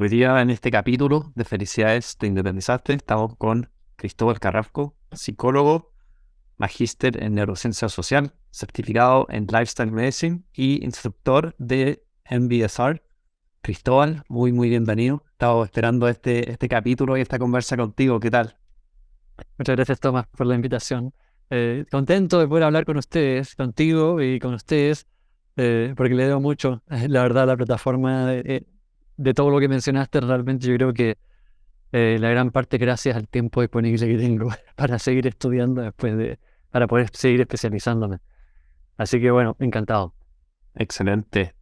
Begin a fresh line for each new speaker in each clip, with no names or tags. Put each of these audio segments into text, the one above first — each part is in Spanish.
Hoy día en este capítulo de Felicidades te independizaste estamos con Cristóbal Carrasco, psicólogo, magíster en neurociencia social, certificado en lifestyle medicine y instructor de MBSR. Cristóbal, muy bienvenido. Estaba esperando este capítulo y esta conversa contigo. ¿Qué tal?
Muchas gracias, Tomás, por la invitación. Contento de poder hablar con ustedes, contigo y con ustedes, porque le debo mucho, la verdad, a la plataforma de todo lo que mencionaste. Realmente yo creo que la gran parte gracias al tiempo disponible que tengo para seguir estudiando para poder seguir especializándome. Así que bueno, encantado.
Excelente.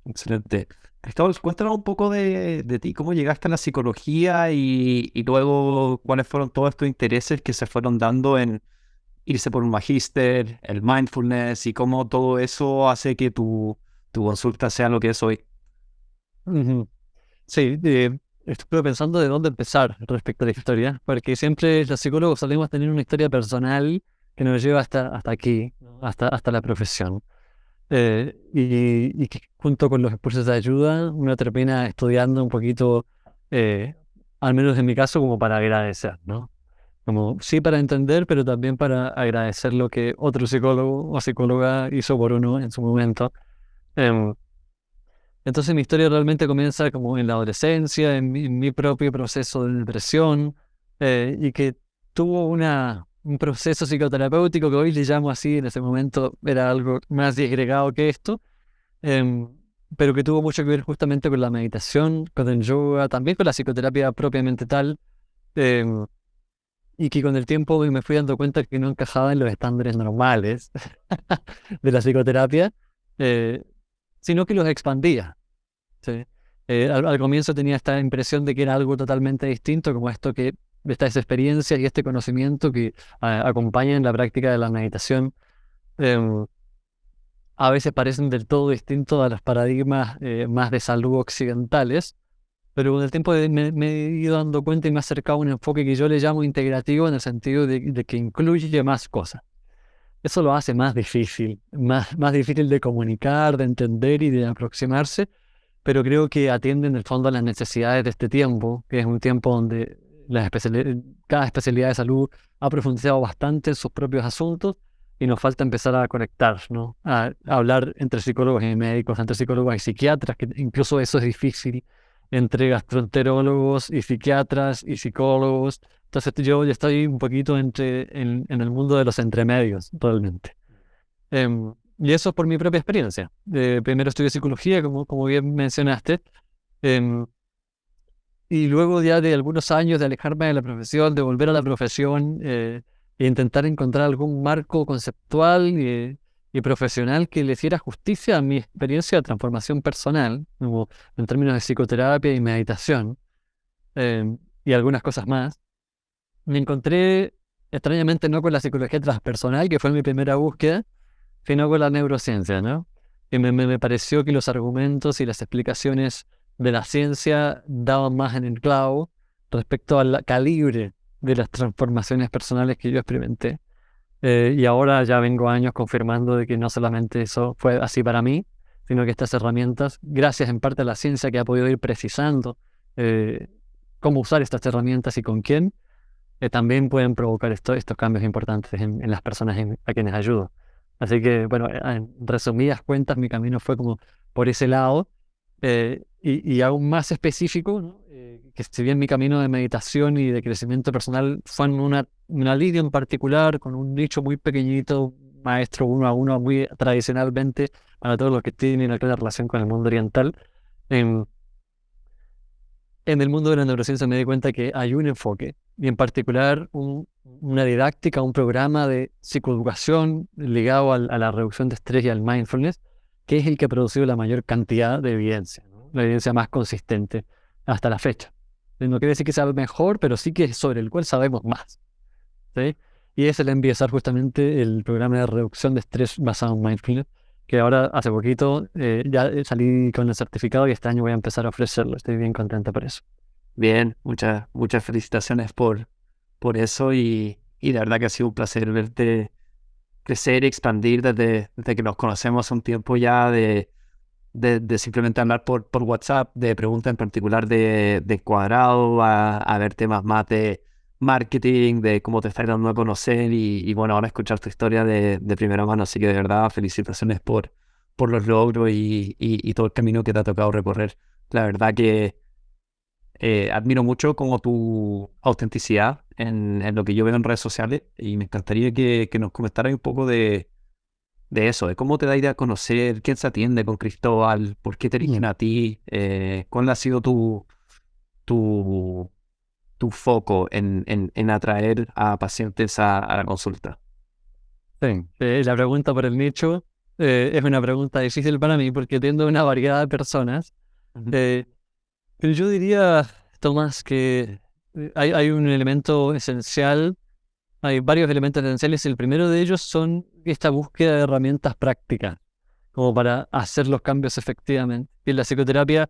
Cristóbal, cuéntanos un poco de ti, cómo llegaste a la psicología y luego cuáles fueron todos estos intereses que se fueron dando en irse por un magíster, el mindfulness y cómo todo eso hace que tu consulta sea lo que es hoy.
Ujú. Sí, estuve pensando de dónde empezar respecto a la historia, porque siempre los psicólogos solemos tener una historia personal que nos lleva hasta aquí, ¿no? Hasta la profesión. Y que junto con los cursos de ayuda, uno termina estudiando un poquito, eh, al menos en mi caso, como para agradecer, ¿no? Como sí para entender, pero también para agradecer lo que otro psicólogo o psicóloga hizo por uno en su momento. Em, entonces mi historia realmente comienza como en la adolescencia, en mi propio proceso de depresión, y que tuvo un proceso psicoterapéutico que hoy le llamo así. En ese momento era algo más disgregado que esto, em, pero que tuvo mucho que ver justamente con la meditación, con el yoga, también con la psicoterapia propiamente tal, em, y que con el tiempo me fui dando cuenta que no encajaba en los estándares normales de la psicoterapia, eh, sino que los expandía. ¿Sí? Al comienzo tenía esta impresión de que era algo totalmente distinto, como estas experiencias y este conocimiento que acompañan la práctica de la meditación. em, a veces parecen del todo distintos a los paradigmas más de salud occidentales, pero con el tiempo me he ido dando cuenta y me he acercado a un enfoque que yo le llamo integrativo, en el sentido de que incluye más cosas. Eso lo hace más difícil, más difícil de comunicar, de entender y de aproximarse, pero creo que atiende en el fondo a las necesidades de este tiempo, que es un tiempo donde cada especialidad de salud ha profundizado bastante en sus propios asuntos y nos falta empezar a conectar, ¿no? A hablar entre psicólogos y médicos, entre psicólogos y psiquiatras, que incluso eso es difícil, entre gastroenterólogos y psiquiatras y psicólogos. Entonces yo ya estoy un poquito en el mundo de los entremedios, realmente. Y eso por mi propia experiencia. Primero estudié psicología, como bien mencionaste, em, y luego ya de algunos años de alejarme de la profesión, de volver a la profesión, e intentar encontrar algún marco conceptual y profesional que le hiciera justicia a mi experiencia de transformación personal, como en términos de psicoterapia y meditación, y algunas cosas más. Me encontré extrañamente no con la psicología transpersonal, que fue mi primera búsqueda, sino con la neurociencia, ¿no? Y me pareció que los argumentos y las explicaciones de la ciencia daban más en el clavo respecto al calibre de las transformaciones personales que yo experimenté. Y ahora ya vengo años confirmando de que no solamente eso fue así para mí, sino que estas herramientas, gracias en parte a la ciencia que ha podido ir precisando eh, cómo usar estas herramientas y con quién, también pueden provocar estos cambios importantes en las personas a quienes ayudo. Así que, bueno, en resumidas cuentas, mi camino fue como por ese lado, y aún más específico, ¿no? Que si bien mi camino de meditación y de crecimiento personal fue en una línea en particular, con un nicho muy pequeñito, maestro uno a uno, muy tradicionalmente, para todos los que tienen alguna relación con el mundo oriental, em, en el mundo de la neurociencia me di cuenta que hay un enfoque, y en particular una didáctica, un programa de psicoeducación ligado a la reducción de estrés y al mindfulness, que es el que ha producido la mayor cantidad de evidencia, ¿no? La evidencia más consistente hasta la fecha. No quiere decir que sea el mejor, pero sí que es sobre el cual sabemos más, ¿sí? Y es el MBSR, justamente el programa de reducción de estrés basado en mindfulness, que ahora hace poquito ya salí con el certificado y este año voy a empezar a ofrecerlo. Estoy bien contento por eso.
Bien, muchas felicitaciones por eso y la verdad que ha sido un placer verte crecer y expandir desde que nos conocemos hace un tiempo ya de simplemente hablar por WhatsApp, de preguntas en particular de cuadrado, a ver temas más de marketing, de cómo te estás dando a conocer y bueno, ahora escuchar tu historia de primera mano. Así que de verdad, felicitaciones por los logros y todo el camino que te ha tocado recorrer. La verdad que admiro mucho como tu autenticidad en lo que yo veo en redes sociales y me encantaría que nos comentaras un poco de eso, de cómo te da idea a conocer, quién se atiende con Cristóbal, por qué te eligen a ti, cuál ha sido tu, tu foco en atraer a pacientes a la consulta.
Sí, la pregunta por el nicho es una pregunta difícil para mí porque atiendo una variedad de personas.
Ujú.
Eh, pero yo diría, Tomás, que hay un elemento esencial, hay varios elementos esenciales. El primero de ellos son esta búsqueda de herramientas prácticas, como para hacer los cambios efectivamente. Y en la psicoterapia,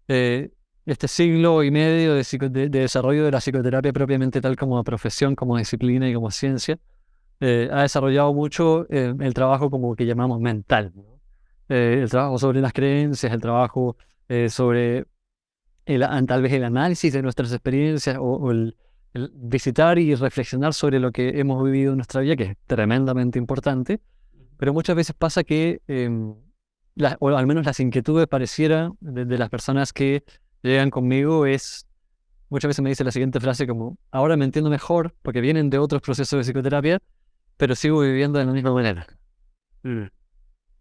eh, este siglo y medio de desarrollo de la psicoterapia propiamente tal como profesión, como disciplina y como ciencia, ha desarrollado mucho el trabajo como que llamamos mental, ¿no? El trabajo sobre las creencias, el trabajo sobre tal vez el análisis de nuestras experiencias o el visitar y reflexionar sobre lo que hemos vivido en nuestra vida, que es tremendamente importante, pero muchas veces pasa que, o al menos las inquietudes pareciera de las personas que llegan conmigo muchas veces me dice la siguiente frase como, ahora me entiendo mejor porque vienen de otros procesos de psicoterapia, pero sigo viviendo de la misma manera.
Mm.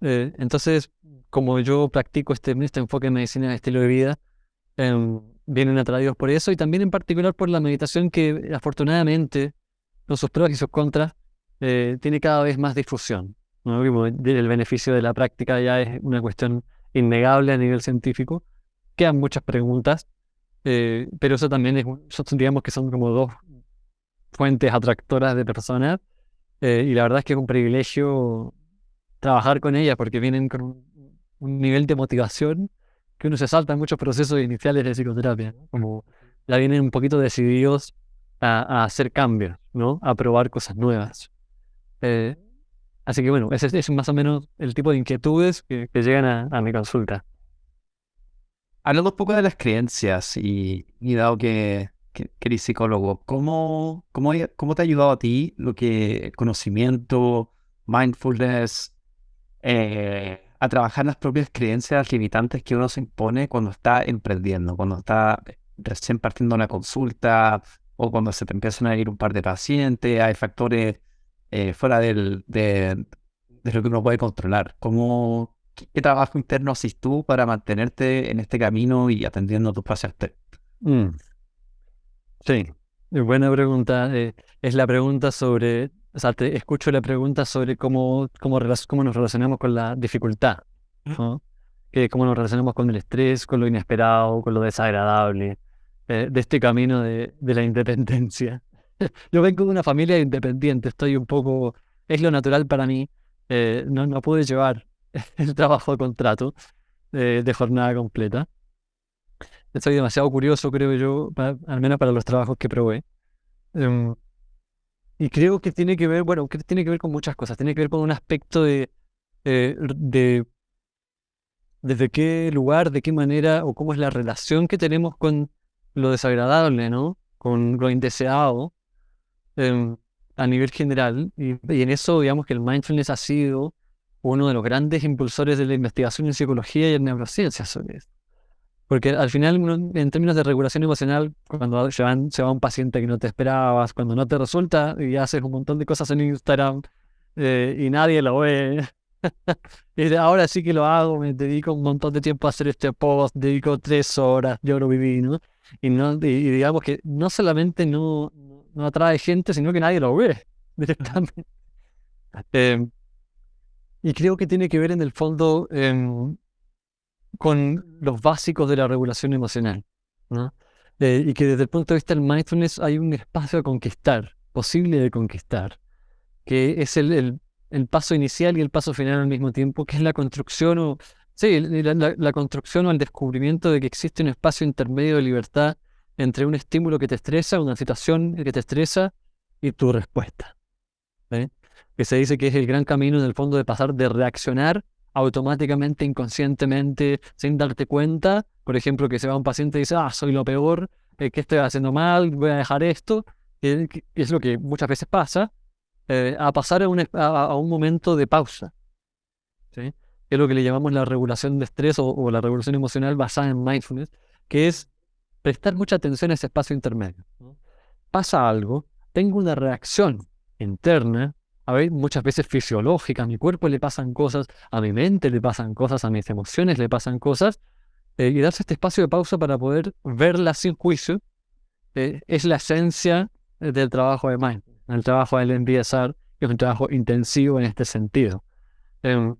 Entonces, como yo practico este enfoque en medicina de estilo de vida, vienen atraídos por eso y también en particular por la meditación que afortunadamente, con sus pros y sus contras, tiene cada vez más difusión, ¿no? Como el beneficio de la práctica ya es una cuestión innegable a nivel científico. Quedan muchas preguntas, pero eso también digamos que son como dos fuentes atractoras de personas, y la verdad es que es un privilegio trabajar con ellas porque vienen con un nivel de motivación que uno se salta en muchos procesos iniciales de psicoterapia, ¿no? Como ya vienen un poquito decididos a hacer cambios, ¿no? A probar cosas nuevas. Eh, Así que bueno, ese es más o menos el tipo de inquietudes que llegan a mi consulta.
Hablando un poco de las creencias y dado que eres psicólogo, ¿cómo te ha ayudado a ti lo que el conocimiento, mindfulness, a trabajar las propias creencias limitantes que uno se impone cuando está emprendiendo, cuando está recién partiendo una consulta o cuando se te empiezan a ir un par de pacientes, hay factores fuera de lo que uno puede controlar? ¿Qué trabajo interno haces tú para mantenerte en este camino y atendiendo a tus pacientes?
Mm, sí, buena pregunta. Es la pregunta sobre, o sea, escucho la pregunta sobre cómo nos relacionamos con la dificultad, ¿no? Cómo nos relacionamos con el estrés, con lo inesperado, con lo desagradable, de este camino de la independencia. Yo vengo de una familia independiente, es lo natural para mí. No pude llevar el trabajo de contrato de jornada completa. Soy demasiado curioso, creo yo, al menos para los trabajos que probé. Em, y creo que tiene que ver, bueno, que tiene que ver con muchas cosas. Tiene que ver con un aspecto de desde qué lugar, de qué manera o cómo es la relación que tenemos con lo desagradable, ¿no? Con lo indeseado, em, a nivel general. Y en eso, digamos que el mindfulness ha sido uno de los grandes impulsores de la investigación en psicología y en neurociencia sobre esto. Porque al final, en términos de regulación emocional, cuando se va un paciente que no te esperabas, cuando no te resulta y haces un montón de cosas en Instagram y nadie lo ve, y ahora sí que lo hago, me dedico un montón de tiempo a hacer este post, dedico 3 horas, yo lo viví, ¿no? Y digamos que no solamente no atrae gente, sino que nadie lo ve directamente. Eh, y creo que tiene que ver en el fondo con los básicos de la regulación emocional, ¿no? Y que desde el punto de vista del mindfulness hay un espacio a conquistar, posible de conquistar, que es el paso inicial y el paso final al mismo tiempo, que es la construcción sí, la construcción o el descubrimiento de que existe un espacio intermedio de libertad entre un estímulo que te estresa, una situación que te estresa y tu respuesta, ¿sí? Que se dice que es el gran camino en el fondo de pasar de reaccionar automáticamente, inconscientemente, sin darte cuenta. Por ejemplo, que se va un paciente y dice, soy lo peor, ¿qué estoy haciendo mal? Voy a dejar esto. Que es lo que muchas veces pasa, a pasar a un momento de pausa, ¿sí? Es lo que le llamamos la regulación de estrés o la regulación emocional basada en mindfulness, que es prestar mucha atención a ese espacio intermedio, ¿no? Pasa algo, tengo una reacción interna, a ver, muchas veces fisiológica, a mi cuerpo le pasan cosas, a mi mente le pasan cosas, a mis emociones le pasan cosas, y darse este espacio de pausa para poder verla sin juicio, es la esencia del trabajo de mindfulness, el trabajo del MBSR, que es un trabajo intensivo en este sentido. Em,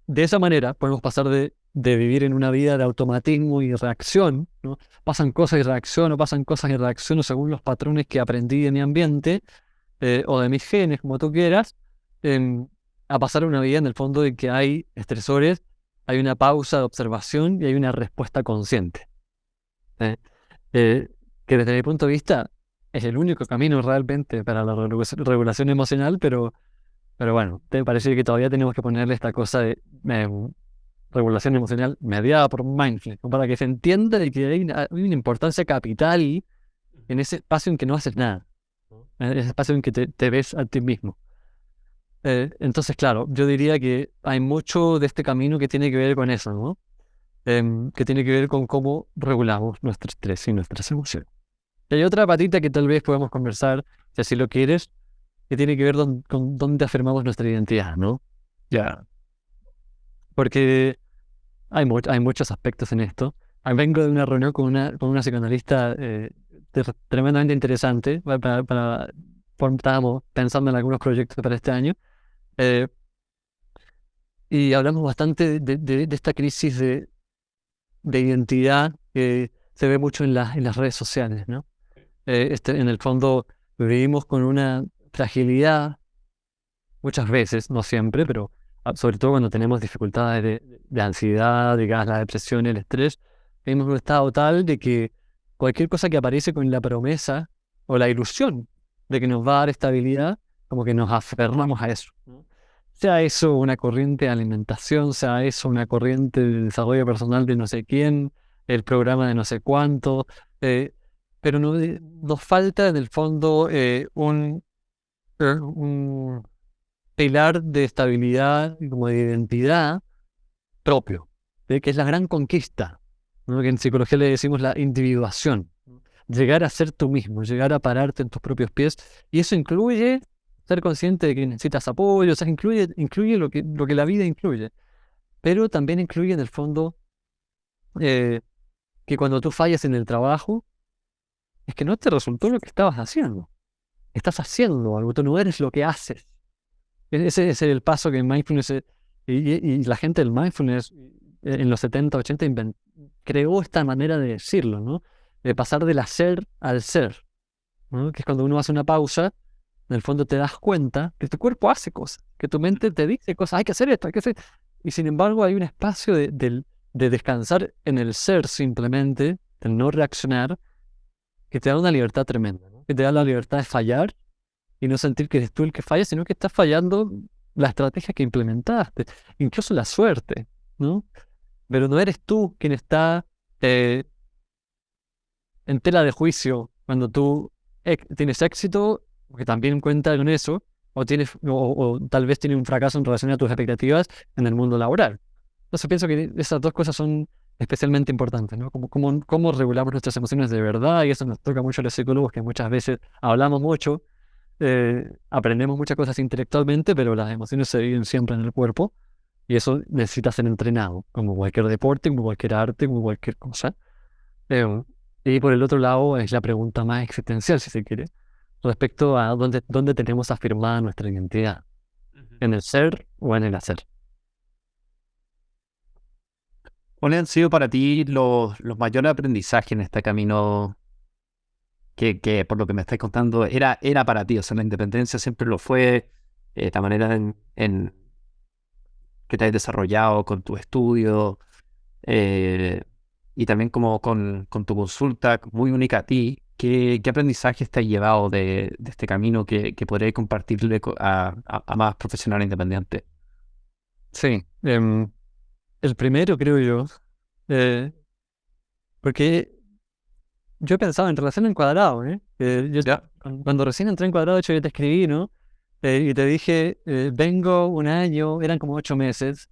de esa manera podemos pasar de vivir en una vida de automatismo y reacción, ¿no? Pasan cosas y reacciono, pasan cosas y reacciono según los patrones que aprendí de mi ambiente, o de mis genes, como tú quieras, em, a pasar una vida en el fondo de que hay estresores, hay una pausa de observación y hay una respuesta consciente. ¿Eh? Que desde mi punto de vista es el único camino realmente para la regulación emocional, pero bueno, te parece que todavía tenemos que ponerle esta cosa de regulación emocional mediada por mindfulness, ¿no? Para que se entienda de que hay una importancia capital en ese espacio en que no haces nada, ¿no? En ese espacio en que te ves a ti mismo. Entonces, claro, yo diría que hay mucho de este camino que tiene que ver con eso, ¿no? Que tiene que ver con cómo regulamos nuestro estrés y nuestras emociones. Y hay otra patita que tal vez podamos conversar, si así lo quieres, que tiene que ver con dónde afirmamos nuestra identidad, ¿no? Ya. Porque hay muchos aspectos en esto. Vengo de una reunión con una psicoanalista tremendamente interesante. Estábamos pensando en algunos proyectos para este año. eh, y hablamos bastante de esta crisis de identidad que se ve mucho en las redes sociales, ¿no? En el fondo vivimos con una fragilidad muchas veces, no siempre, pero sobre todo cuando tenemos dificultades de ansiedad, digamos, la depresión y el estrés, vivimos en un estado tal de que cualquier cosa que aparece con la promesa o la ilusión de que nos va a dar estabilidad, como que nos aferramos a eso, ¿no? Sea eso una corriente de alimentación, sea eso una corriente de desarrollo personal de no sé quién, el programa de no sé cuánto, pero nos falta en el fondo un pilar de estabilidad y como de identidad propio, ¿sí? Que es la gran conquista, ¿no? Que en psicología le decimos la individuación. Llegar a ser tú mismo, llegar a pararte en tus propios pies, y eso incluye ser consciente de que necesitas apoyo, o sea, incluye lo que la vida incluye, pero también incluye en el fondo eh, que cuando tú fallas en el trabajo, es que no te resultó lo que estabas haciendo. Estás haciendo algo, tú no eres lo que haces. Ese es el paso que en mindfulness, y la gente del mindfulness en los 70, 80 creó esta manera de decirlo, ¿no? De pasar del hacer al ser, ¿no? Que es cuando uno hace una pausa, en el fondo te das cuenta que tu cuerpo hace cosas, que tu mente te dice cosas, hay que hacer esto, hay que hacer. Y sin embargo hay un espacio de descansar en el ser simplemente, del no reaccionar, que te da una libertad tremenda, ¿no? Que te da la libertad de fallar y no sentir que eres tú el que falla, sino que estás fallando la estrategia que implementaste, incluso la suerte, ¿no? Pero no eres tú quien está eh, en tela de juicio cuando tú tienes éxito, porque también cuenta con eso, o tal vez tienes un fracaso en relación a tus expectativas en el mundo laboral. Entonces pienso que esas dos cosas son especialmente importantes, ¿no? Cómo regulamos nuestras emociones de verdad, y eso nos toca mucho a los psicólogos, que muchas veces hablamos mucho, aprendemos muchas cosas intelectualmente, pero las emociones se viven siempre en el cuerpo, y eso necesita ser entrenado, como cualquier deporte, como cualquier arte, como cualquier cosa. Eh, y por el otro lado es la pregunta más existencial, si se quiere, respecto a dónde tenemos afirmada nuestra identidad, en el ser o en el hacer.
¿Cuáles han sido para ti los mayores aprendizajes en este camino que por lo que me estás contando era para ti? O sea, la independencia siempre lo fue, la manera en que te has desarrollado con tu estudio, eh, y también como con tu consulta muy única a ti. ¿Qué aprendizajes te has llevado de este camino que podrías compartirle a más profesionales independientes?
Sí. El primero, creo yo, eh, porque yo he pensado en relación en Cuadrado, ¿eh?
¿Ya?
Cuando recién entré en Cuadrado, de hecho, yo te escribí, ¿no? Y te dije, vengo un año, eran como 8 meses,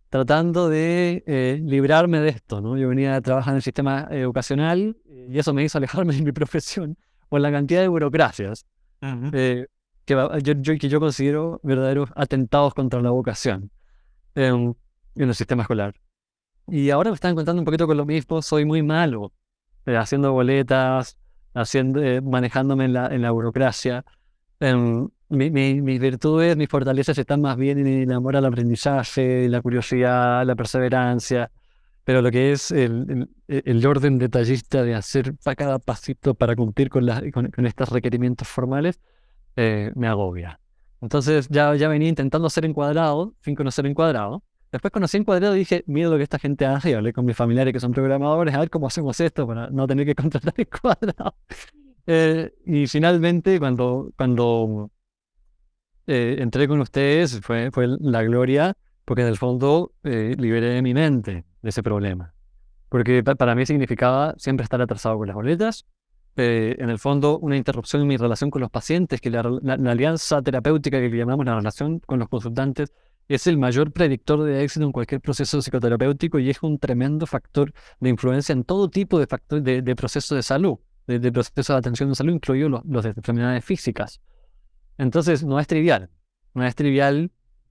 tratando de librarme de esto, ¿no? Yo venía a trabajar en el sistema educacional y eso me hizo alejarme de mi profesión por la cantidad de burocracias
Ujú.
eh, que yo considero verdaderos atentados contra la vocación en el sistema escolar. Y ahora me están contando un poquito con lo mismo, soy muy malo haciendo boletas, manejándome en la burocracia. Mis virtudes, mis fortalezas están más bien en el amor al aprendizaje, la curiosidad, la perseverancia, pero lo que es el orden detallista de hacer cada pasito para cumplir con estos requerimientos formales, me agobia. Entonces ya venía intentando hacer encuadrado, sin conocer encuadrado. Después conocí encuadrado y dije, mira lo que esta gente hace, y hablé con mis familiares que son programadores, a ver cómo hacemos esto para no tener que contratar encuadrado. Y finalmente, cuando entré con ustedes, fue la gloria, porque en el fondo liberé mi mente de ese problema. Porque para mí significaba siempre estar atrasado con las boletas. En el fondo, una interrupción en mi relación con los pacientes, que la alianza terapéutica que le llamamos la relación con los consultantes es el mayor predictor de éxito en cualquier proceso psicoterapéutico y es un tremendo factor de influencia en todo tipo de procesos de salud, de procesos de atención de salud, incluidos los de enfermedades físicas. Entonces, no es trivial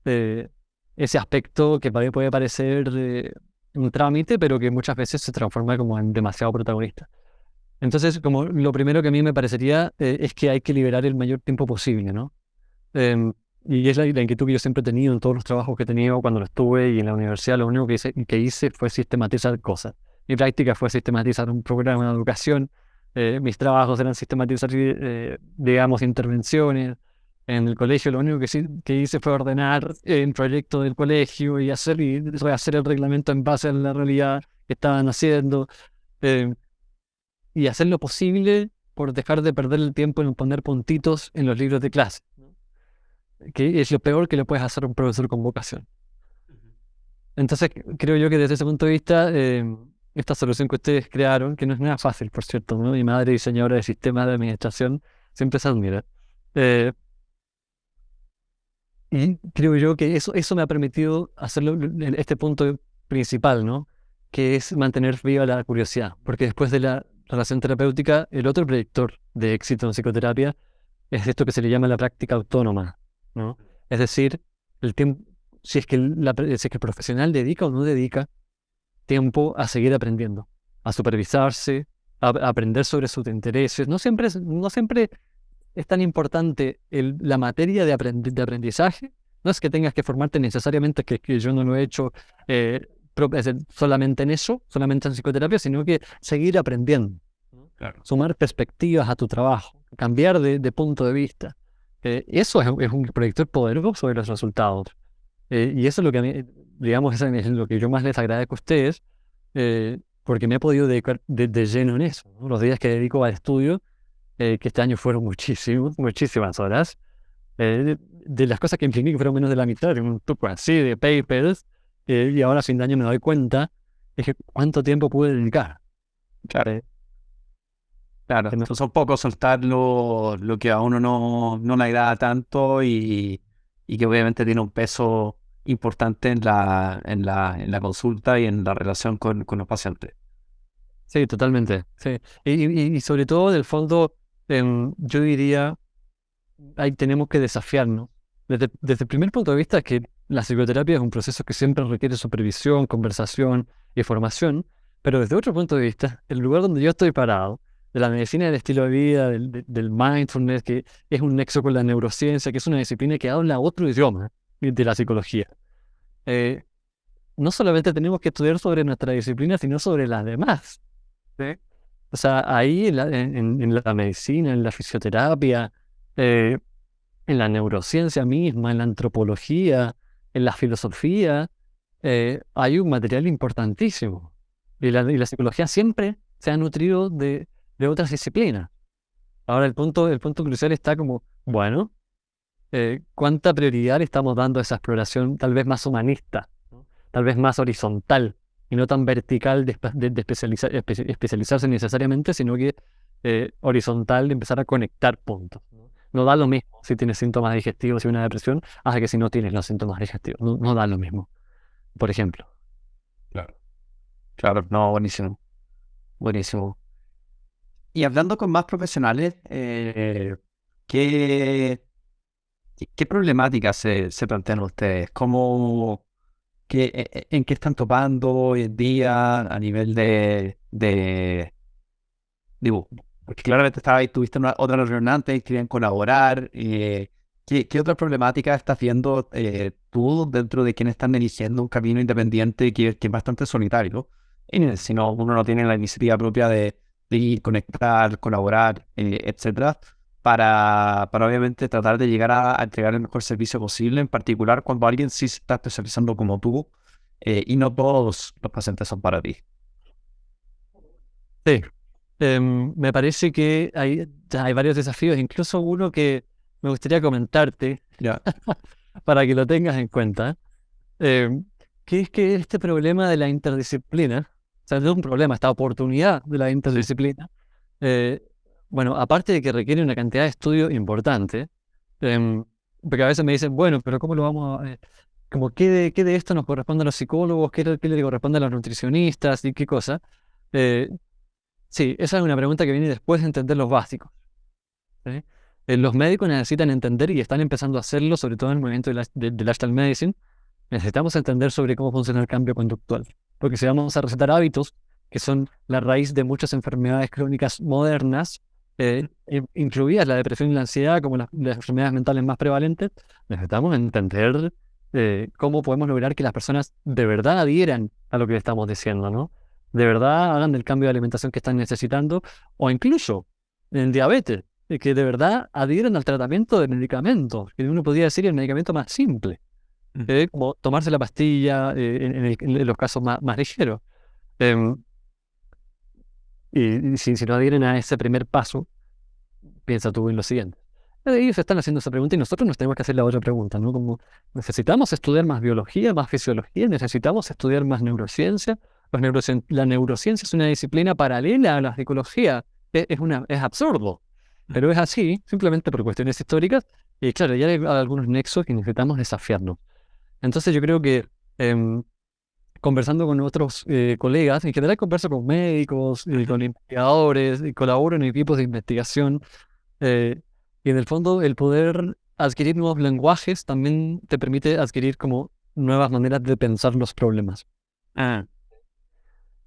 eh, ese aspecto que puede parecer un trámite, pero que muchas veces se transforma como en demasiado protagonista. Entonces, como lo primero que a mí me parecería es que hay que liberar el mayor tiempo posible, ¿no? Em, y es la inquietud que yo siempre he tenido en todos los trabajos que he tenido cuando lo estuve y en la universidad, lo único que hice fue sistematizar cosas. Mi práctica fue sistematizar un programa de educación, mis trabajos eran sistematizar, digamos, intervenciones. En el colegio lo único que hice fue ordenar el proyecto del colegio y rehacer el reglamento en base a la realidad que estaban haciendo. em, y hacer lo posible por dejar de perder el tiempo en poner puntitos en los libros de clase, ¿no? Que es lo peor que le puedes hacer a un profesor con vocación. Entonces, creo yo que desde ese punto de vista, esta solución que ustedes crearon, que no es nada fácil, por cierto, ¿no? Mi madre, diseñadora de sistemas de administración, siempre se admira. Eh, y creo yo que eso me ha permitido hacerlo en este punto principal, ¿no? Que es mantener viva la curiosidad. Porque después de la relación terapéutica, el otro predictor de éxito en psicoterapia es esto que se le llama la práctica autónoma, ¿no? Es decir, el tiempo, si es que el profesional dedica o no dedica tiempo a seguir aprendiendo, a supervisarse, a aprender sobre sus intereses. No siempre es tan importante la materia de aprendizaje. No es que tengas que formarte necesariamente, que yo no lo he hecho solamente en eso, solamente en psicoterapia, sino que seguir aprendiendo, ¿no?
Claro.
Sumar perspectivas a tu trabajo, cambiar de punto de vista. Eso es un proyector poderoso de los resultados. Y eso es lo que a mí, digamos, eso es lo que yo más les agradezco a ustedes, porque me he podido dedicar de lleno en eso, ¿no? Los días que dedico al estudio, que este año fueron muchísimas horas. De las cosas que imprimí, que fueron menos de la mitad, un poco así de papers, y ahora a fin de año me doy cuenta, es que cuánto tiempo pude dedicar.
Claro,
Eh,
claro.
que no-
Entonces, un poco soltar lo que a uno no le agrada tanto y que obviamente tiene un peso importante en la consulta y en la relación con los pacientes.
sí, totalmente. Sí. Y sobre todo, del fondo, yo diría, ahí tenemos que desafiarnos. Desde el primer punto de vista, que la psicoterapia es un proceso que siempre requiere supervisión, conversación y formación, pero desde otro punto de vista, el lugar donde yo estoy parado, de la medicina del estilo de vida, del mindfulness, que es un nexo con la neurociencia, que es una disciplina que habla otro idioma de la psicología. Eh, no solamente tenemos que estudiar sobre nuestra disciplina, sino sobre las demás. ¿Sí? O sea, ahí en la medicina, en la fisioterapia, eh, en la neurociencia misma, en la antropología, en la filosofía, hay un material importantísimo. Y la psicología siempre se ha nutrido de otras disciplinas. Ahora el punto crucial está como, bueno, cuánta prioridad le estamos dando a esa exploración tal vez más humanista, ¿no? Tal vez más horizontal y no tan vertical de especializarse necesariamente, sino que horizontal de empezar a conectar puntos, ¿no? No da lo mismo si tienes síntomas digestivos y una depresión, hasta que si no tienes los síntomas digestivos. No, no da lo mismo, por ejemplo.
Claro. Claro, no, buenísimo. Buenísimo. Y hablando con más profesionales, ¿qué, qué problemáticas se plantean ustedes? ¿En qué están topando hoy en día a nivel digo, porque claramente tuviste otra reunión antes, querían colaborar. ¿Qué otras problemáticas estás viendo tú dentro de quienes están eligiendo un camino independiente que es bastante solitario? Si no, uno no tiene la iniciativa propia de ir, conectar, colaborar, etcétera, para obviamente tratar de llegar a entregar el mejor servicio posible, en particular cuando alguien sí se está especializando como tú, y no todos los pacientes son para ti.
Sí, me parece que hay varios desafíos, incluso uno que me gustaría comentarte
Ya.
para que lo tengas en cuenta, em, que es que este problema de la interdisciplina, o sea, no es un problema, esta oportunidad de la interdisciplina, eh, bueno, aparte de que requiere una cantidad de estudio importante, em, porque a veces me dicen, bueno, pero ¿cómo lo vamos a...? Como, qué de esto nos corresponde a los psicólogos? ¿Qué le corresponde a los nutricionistas? ¿Y qué cosa? Eh, Sí, esa es una pregunta que viene después de entender los básicos, ¿sí? Los médicos necesitan entender y están empezando a hacerlo, sobre todo en el movimiento de lifestyle medicine. Necesitamos entender sobre cómo funciona el cambio conductual, porque si vamos a recetar hábitos, que son la raíz de muchas enfermedades crónicas modernas, incluidas la depresión y la ansiedad como las enfermedades mentales más prevalentes, necesitamos entender cómo podemos lograr que las personas de verdad adhieran a lo que le estamos diciendo, ¿no? De verdad hagan el cambio de alimentación que están necesitando, o incluso en diabetes, que de verdad adhieran al tratamiento de medicamentos, que uno podría decir el medicamento más simple, como tomarse la pastilla en los casos más ligeros. Em, y si no adhieren a ese primer paso, piensa tú en lo siguiente. Ellos están haciendo esa pregunta y nosotros nos tenemos que hacer la otra pregunta, ¿no? Como, ¿necesitamos estudiar más biología, más fisiología? ¿Necesitamos estudiar más neurociencia? La neurociencia es una disciplina paralela a la psicología. Es absurdo, pero es así, simplemente por cuestiones históricas. Y claro, ya hay algunos nexos que necesitamos desafiarnos. Entonces yo creo que conversando con otros colegas, en general converso con médicos, con investigadores, y colaboro en equipos de investigación. Y en el fondo, el poder adquirir nuevos lenguajes también te permite adquirir como nuevas maneras de pensar los problemas.
Ah,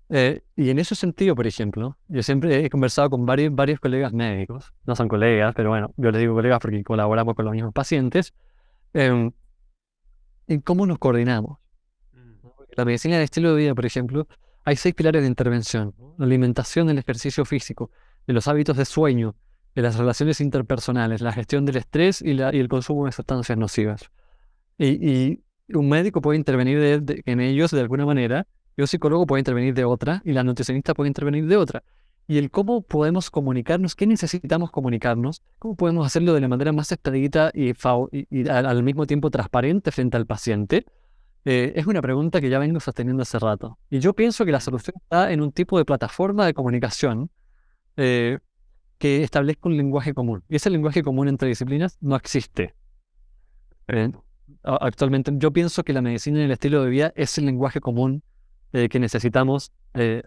Y en ese sentido, por ejemplo, yo siempre he conversado con varios colegas médicos, no son colegas, pero bueno, yo les digo colegas porque colaboramos con los mismos pacientes, em, en cómo nos coordinamos. ¿No? Porque la medicina del estilo de vida, por ejemplo, hay 6 pilares de intervención, ¿no? La alimentación, el ejercicio físico, de los hábitos de sueño, de las relaciones interpersonales, la gestión del estrés y el consumo de sustancias nocivas. Y un médico puede intervenir en ellos de alguna manera, y un psicólogo puede intervenir de otra, y la nutricionista puede intervenir de otra. Y el cómo podemos comunicarnos, qué necesitamos comunicarnos, cómo podemos hacerlo de la manera más expedita y al mismo tiempo transparente frente al paciente, es una pregunta que ya vengo sosteniendo hace rato. Y yo pienso que la solución está en un tipo de plataforma de comunicación eh, que establezca un lenguaje común. Y ese lenguaje común entre disciplinas no existe. Eh, Actualmente yo pienso que la medicina y el estilo de vida es el lenguaje común que necesitamos,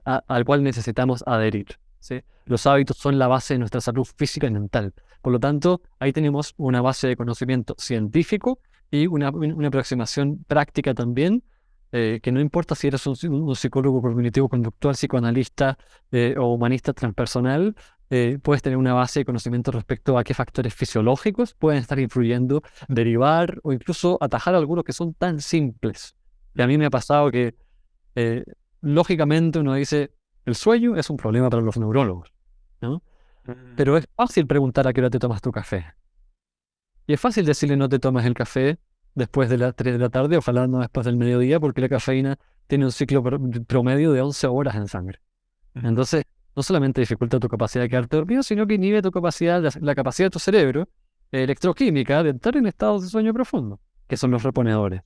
al cual necesitamos adherir, ¿sí? Los hábitos son la base de nuestra salud física y mental. Por lo tanto, ahí tenemos una base de conocimiento científico y una aproximación práctica también, que no importa si eres un psicólogo cognitivo-conductual, psicoanalista o humanista transpersonal, puedes tener una base de conocimiento respecto a qué factores fisiológicos pueden estar influyendo, derivar o incluso atajar algunos que son tan simples. Y a mí me ha pasado que, eh, lógicamente, uno dice, el sueño es un problema para los neurólogos, ¿no? Pero es fácil preguntar a qué hora te tomas tu café. Y es fácil decirle no te tomas el café después de las 3 de la tarde, ojalá no después del mediodía, porque la cafeína tiene un ciclo promedio de 11 horas en sangre. Entonces, no solamente dificulta tu capacidad de quedarte dormido, sino que inhibe tu capacidad, la capacidad de tu cerebro electroquímica de entrar en estados de sueño profundo, que son los reponedores.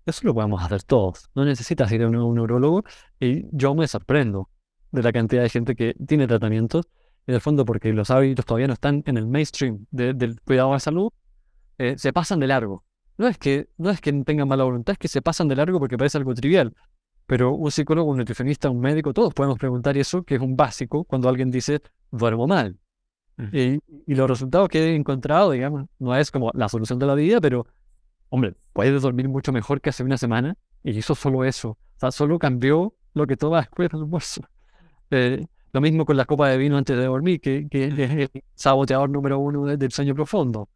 Eso lo podemos hacer todos. No necesitas ir a un neurólogo. Y yo me sorprendo de la cantidad de gente que tiene tratamientos, en el fondo porque los hábitos todavía no están en el mainstream del cuidado de la salud, se pasan de largo. No es que tengan mala voluntad, es que se pasan de largo porque parece algo trivial. Pero un psicólogo, un nutricionista, un médico, todos podemos preguntar eso, que es un básico, cuando alguien dice, duermo mal. Y los resultados que he encontrado, digamos, no es como la solución de la vida, pero, hombre, puedes dormir mucho mejor que hace una semana, y hizo solo eso. O sea, solo cambió lo que tomas después del almuerzo. Lo mismo con la copa de vino antes de dormir, que es el saboteador número uno del sueño profundo.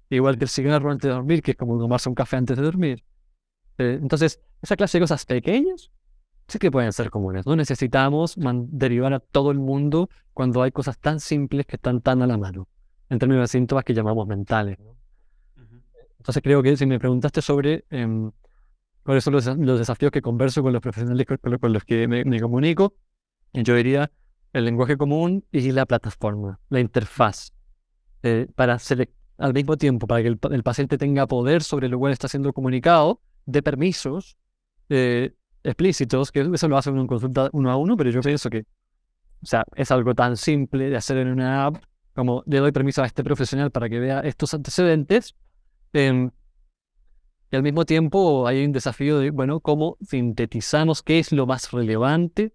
Igual que el cigarro antes de dormir, que es como tomarse un café antes de dormir. Entonces, esa clase de cosas pequeñas sí que pueden ser comunes. No necesitamos derivar a todo el mundo cuando hay cosas tan simples que están tan a la mano, en términos de síntomas que llamamos mentales, ¿no? Entonces creo que si me preguntaste sobre cuáles son los desafíos que converso con los profesionales con los que me comunico, yo diría el lenguaje común y la plataforma, la interfaz, para al mismo tiempo, para que el paciente tenga poder sobre lo cual está siendo comunicado, de permisos explícitos, que eso lo hace uno en consulta uno a uno, pero yo pienso que, o sea, es algo tan simple de hacer en una app como le doy permiso a este profesional para que vea estos antecedentes, y al mismo tiempo hay un desafío de, bueno, cómo sintetizamos qué es lo más relevante,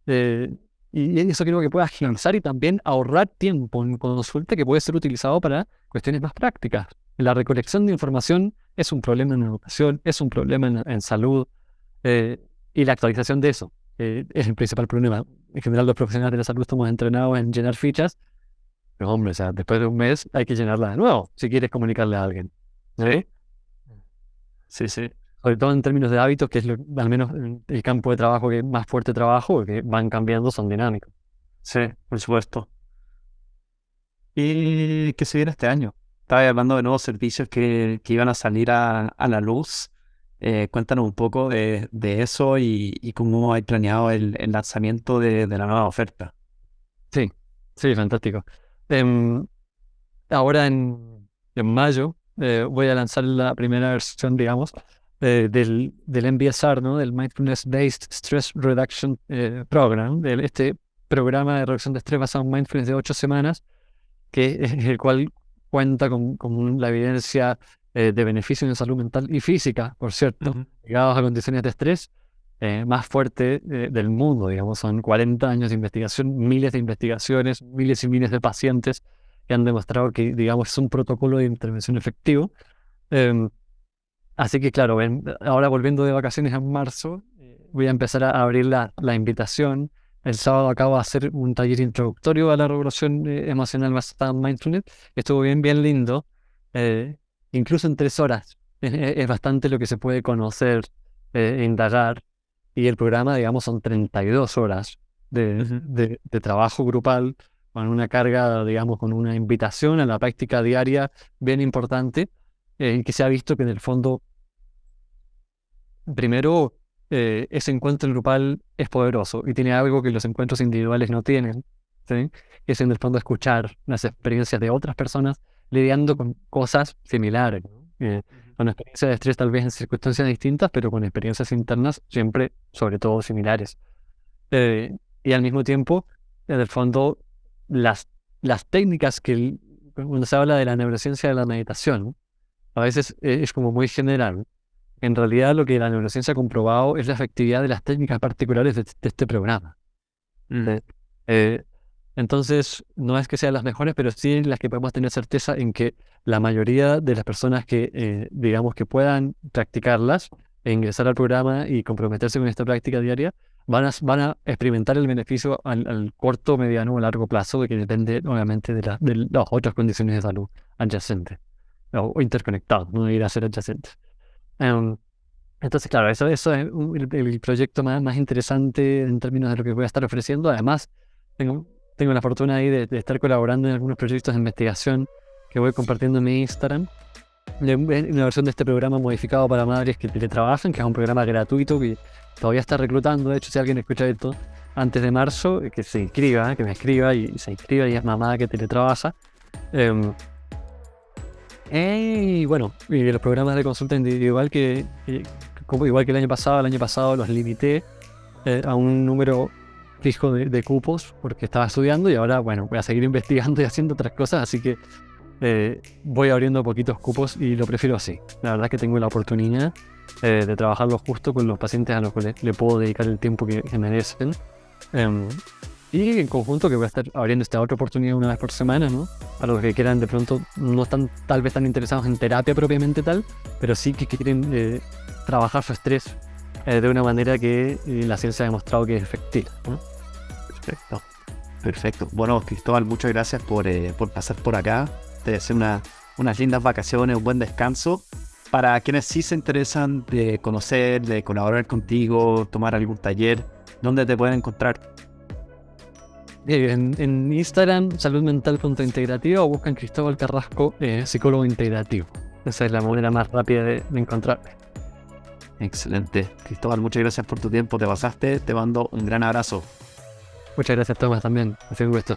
y eso creo que puede agilizar y también ahorrar tiempo en consulta que puede ser utilizado para cuestiones más prácticas. La recolección de información es un problema en educación, es un problema en salud, y la actualización de eso es el principal problema. En general, los profesionales de la salud estamos entrenados en llenar fichas, pero hombre, o sea, después de un mes hay que llenarla de nuevo si quieres comunicarle a alguien.
¿Sí? Sí, sí.
Sobre todo en términos de hábitos, que es al menos el campo de trabajo que más fuerte trabajo, que van cambiando, son dinámicos.
Sí, por supuesto. ¿Y qué se viene este año? Estaba hablando de nuevos servicios que iban a salir a la luz. Cuéntanos un poco de eso y cómo hay planeado el lanzamiento de la nueva oferta.
Sí, sí, fantástico. Ahora en mayo voy a lanzar la primera versión, digamos, del MBSR, ¿no? Del Mindfulness Based Stress Reduction Program, este programa de reducción de estrés basado en mindfulness de 8 semanas, que es el cual cuenta con la evidencia de beneficios en salud mental y física, por cierto, ligados a condiciones de estrés, más fuerte del mundo, digamos. Son 40 años de investigación, miles de investigaciones, miles y miles de pacientes que han demostrado que, digamos, es un protocolo de intervención efectivo. Así que, claro, ahora volviendo de vacaciones en marzo, voy a empezar a abrir la invitación. El sábado acabo de hacer un taller introductorio a la regulación emocional basada en mindfulness. Estuvo bien, bien lindo. Incluso en 3 horas. Es bastante lo que se puede conocer, indagar. Y el programa, digamos, son 32 horas de trabajo grupal, con una carga, digamos, con una invitación a la práctica diaria bien importante, que se ha visto que en el fondo, primero, ese encuentro grupal es poderoso y tiene algo que los encuentros individuales no tienen, ¿sí? Es en el fondo escuchar las experiencias de otras personas lidiando con cosas similares, ¿no? Con experiencias de estrés tal vez en circunstancias distintas, pero con experiencias internas siempre, sobre todo, similares. Y al mismo tiempo, en el fondo, las técnicas cuando se habla de la neurociencia de la meditación, ¿no? A veces es como muy general. En realidad, lo que la neurociencia ha comprobado es la efectividad de las técnicas particulares de este programa. Entonces, no es que sean las mejores, pero sí las que podemos tener certeza en que la mayoría de las personas que, digamos, que puedan practicarlas e ingresar al programa y comprometerse con esta práctica diaria, van a experimentar el beneficio al corto, mediano o largo plazo, que depende, obviamente, de las otras condiciones de salud adyacentes o interconectados, no ir a ser adyacentes. Entonces, claro, eso es el proyecto más interesante en términos de lo que voy a estar ofreciendo. Además, tengo la fortuna ahí de estar colaborando en algunos proyectos de investigación que voy compartiendo en mi Instagram. Una versión de este programa modificado para madres que teletrabajan, que es un programa gratuito que todavía está reclutando. De hecho, si alguien escucha esto antes de marzo, que se inscriba, que me escriba y se inscriba y es mamá que teletrabaja. Y bueno, y los programas de consulta individual como igual que el año pasado los limité a un número fijo de cupos porque estaba estudiando y ahora, bueno, voy a seguir investigando y haciendo otras cosas, así que voy abriendo poquitos cupos y lo prefiero así. La verdad es que tengo la oportunidad de trabajarlo justo con los pacientes a los que le puedo dedicar el tiempo que merecen. Y en conjunto que voy a estar abriendo esta otra oportunidad una vez por semana, ¿no? Para los que quieran de pronto, no están tal vez tan interesados en terapia propiamente tal, pero sí que quieren trabajar su estrés de una manera que la ciencia ha demostrado que es efectiva, ¿no?
Perfecto. Perfecto. Bueno, Cristóbal, muchas gracias por pasar por acá. Te deseo unas lindas vacaciones, un buen descanso. Para quienes sí se interesan de conocer, de colaborar contigo, tomar algún taller, ¿dónde te pueden encontrar?
En Instagram, saludmental.integrativa, o buscan Cristóbal Carrasco, psicólogo integrativo. Esa es la manera más rápida de encontrarme.
Excelente. Cristóbal, muchas gracias por tu tiempo. Te pasaste. Te mando un gran abrazo.
Muchas gracias, Tomás, también. Ha sido un gusto.